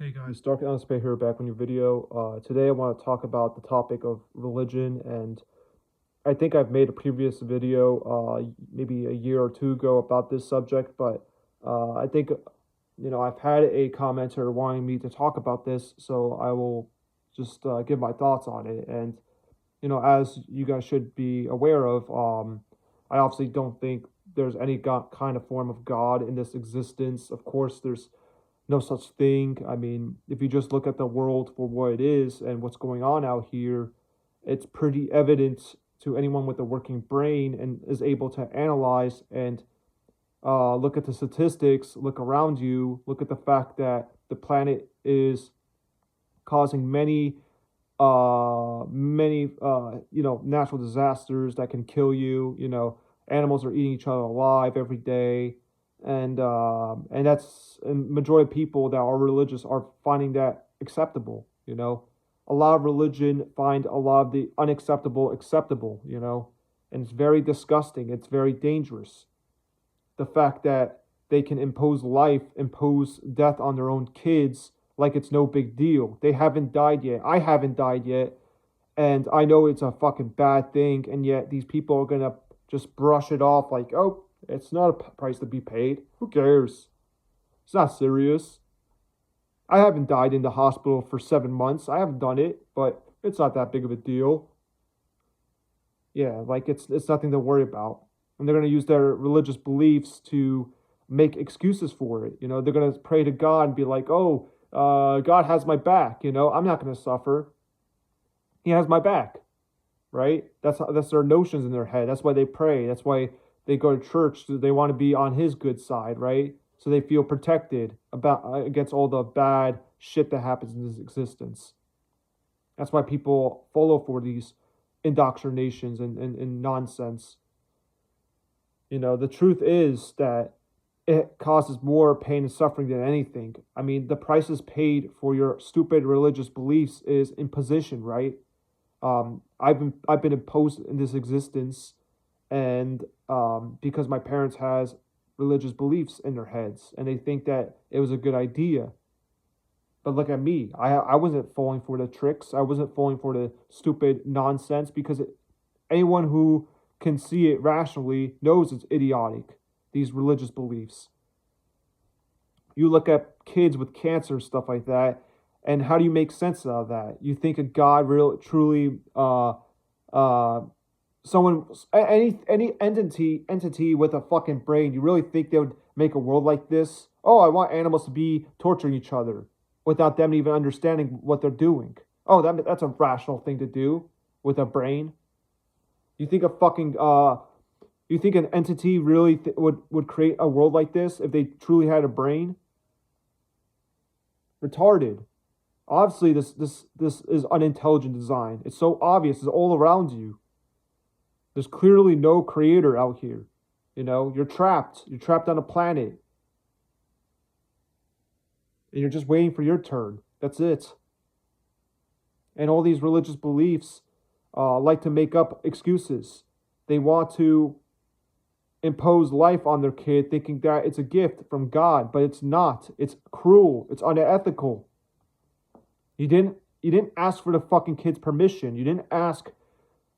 Hey guys, Dark Unspay here back on your video. Today I want to talk about the topic of religion, and I think I've made a previous video maybe a year or two ago about this subject, but I think I've had a commenter wanting me to talk about this, so I will just give my thoughts on it. And as you guys should be aware of, I obviously don't think there's any kind of form of God in this existence. Of course, there's no such thing. I mean, if you just look at the world for what it is and what's going on out here, it's pretty evident to anyone with a working brain and is able to analyze and look at the statistics, look around you, look at the fact that the planet is causing many natural disasters that can kill you. Animals are eating each other alive every day, and that's and majority of people that are religious are finding that acceptable. A lot of religion find a lot of the unacceptable acceptable. And it's very disgusting. It's very dangerous. The fact that they can impose death on their own kids like it's no big deal. They haven't died yet. I haven't died yet. And I know it's a fucking bad thing. And yet these people are going to just brush it off like, oh, it's not a price to be paid. Who cares? It's not serious. I haven't died in the hospital for 7 months. I haven't done it, but it's not that big of a deal. Yeah, like it's nothing to worry about. And they're going to use their religious beliefs to make excuses for it. They're going to pray to God and be like, oh, God has my back. I'm not going to suffer. He has my back, right? That's their notions in their head. That's why they pray. That's why they go to church. They want to be on His good side, right? So they feel protected against all the bad shit that happens in this existence. That's why people follow for these indoctrinations and nonsense. The truth is that it causes more pain and suffering than anything. I mean, the prices paid for your stupid religious beliefs is imposition, right? I've been imposed in this existence, and because my parents has religious beliefs in their heads, and they think that it was a good idea. But look at me. I wasn't falling for the tricks. I wasn't falling for the stupid nonsense because anyone who can see it rationally knows it's idiotic, these religious beliefs. You look at kids with cancer, stuff like that, and how do you make sense of that? You think a God really, truly, someone, any entity with a fucking brain, you really think they would make a world like this? Oh, I want animals to be torturing each other without them even understanding what they're doing. Oh, that's a rational thing to do with a brain. You think you think an entity really would create a world like this if they truly had a brain? Retarded. Obviously, this is unintelligent design. It's so obvious. It's all around you. There's clearly no creator out here. You're trapped. You're trapped on a planet, and you're just waiting for your turn. That's it. And all these religious beliefs like to make up excuses. They want to impose life on their kid, thinking that it's a gift from God, but it's not. It's cruel. It's unethical. You didn't ask for the fucking kid's permission. You didn't ask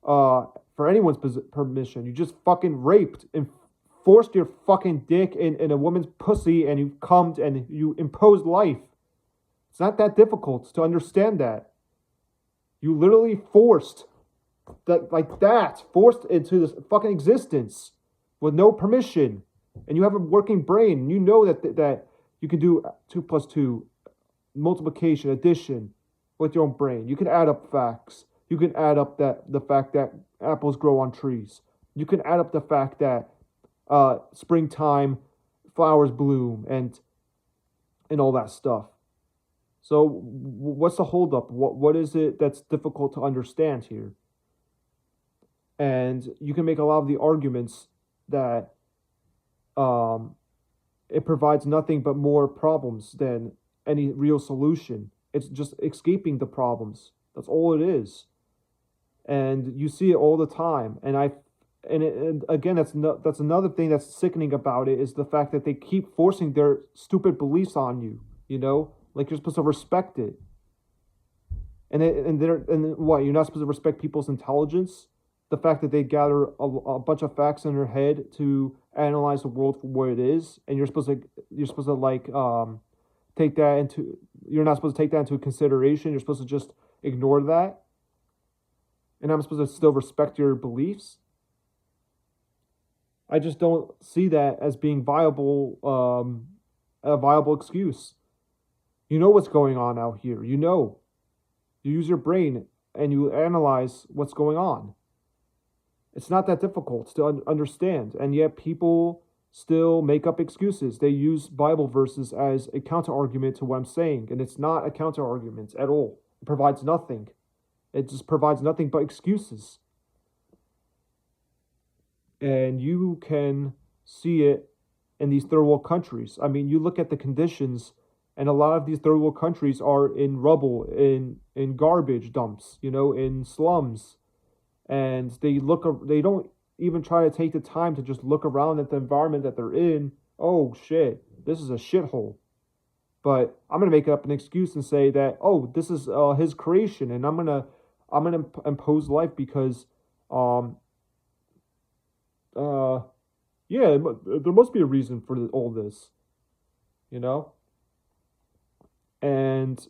for anyone's permission. You just fucking raped and forced your fucking dick in a woman's pussy, and you cummed and you imposed life. It's not that difficult to understand that. You literally forced forced into this fucking existence with no permission. And you have a working brain. And you know that you can do 2 plus 2, multiplication, addition with your own brain. You can add up facts. You can add up the fact that apples grow on trees. You can add up the fact that springtime flowers bloom and all that stuff. So what's the holdup? What is it that's difficult to understand here? And you can make a lot of the arguments that it provides nothing but more problems than any real solution. It's just escaping the problems. That's all it is. And you see it all the time. And again, that's another thing that's sickening about it is the fact that they keep forcing their stupid beliefs on you. Like you're supposed to respect it. And what, you're not supposed to respect people's intelligence? The fact that they gather a bunch of facts in their head to analyze the world for what it is, and you're supposed to like take that into you're not supposed to take that into consideration. You're supposed to just ignore that, and I'm supposed to still respect your beliefs. I just don't see that as being a viable excuse. You know what's going on out here. You use your brain and you analyze what's going on. It's not that difficult to understand, and yet people still make up excuses. They use Bible verses as a counter argument to what I'm saying, and it's not a counter argument at all. It provides nothing. It just provides nothing but excuses. And you can see it in these third world countries. I mean, you look at the conditions, and a lot of these third world countries are in rubble, in garbage dumps, in slums, and they don't even try to take the time to just look around at the environment that they're in. Oh shit, this is a shithole. But I'm gonna make up an excuse and say that, oh, this is his creation, and I'm gonna impose life because um uh yeah, there must be a reason for all this, you know. And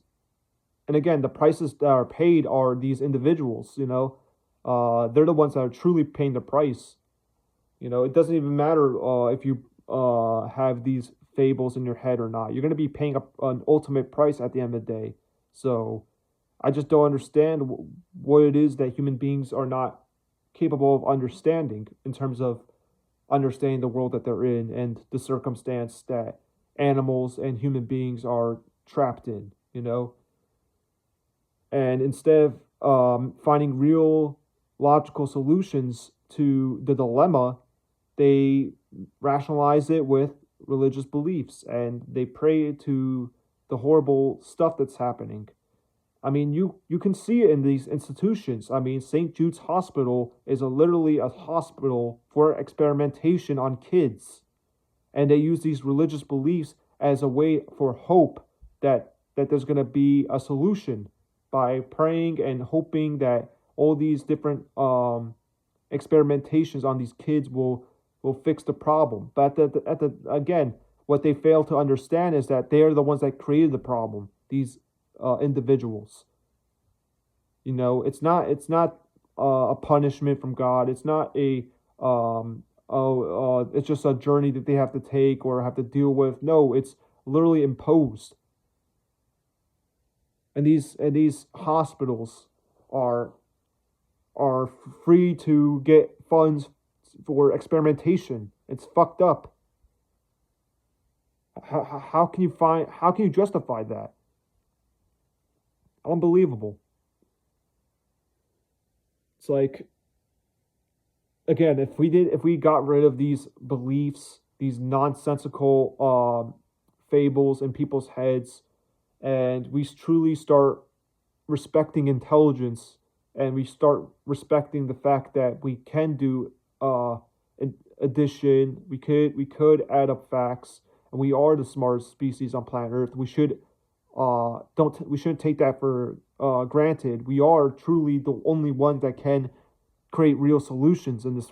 again, the prices that are paid are these individuals. They're the ones that are truly paying the price. It doesn't even matter if you have these fables in your head or not. You're going to be paying an ultimate price at the end of the day. So I just don't understand what it is that human beings are not capable of understanding in terms of understanding the world that they're in and the circumstance that animals and human beings are trapped in. And instead of finding real logical solutions to the dilemma, they rationalize it with religious beliefs and they pray to the horrible stuff that's happening. I mean, you can see it in these institutions. I mean, St. Jude's Hospital is literally a hospital for experimentation on kids. And they use these religious beliefs as a way for hope that there's going to be a solution by praying and hoping that all these different experimentations on these kids will fix the problem. But again, what they fail to understand is that they are the ones that created the problem. These individuals. It's not a punishment from God. It's not it's just a journey that they have to take or have to deal with. No, it's literally imposed. And these hospitals are free to get funds for experimentation. It's fucked up. How can you justify that? Unbelievable. It's like, again, if we got rid of these beliefs, these nonsensical fables in people's heads, and we truly start respecting intelligence, and we start respecting the fact that we can do addition, we could add up facts, and we are the smartest species on planet Earth. We shouldn't take that for granted. We are truly the only ones that can create real solutions in this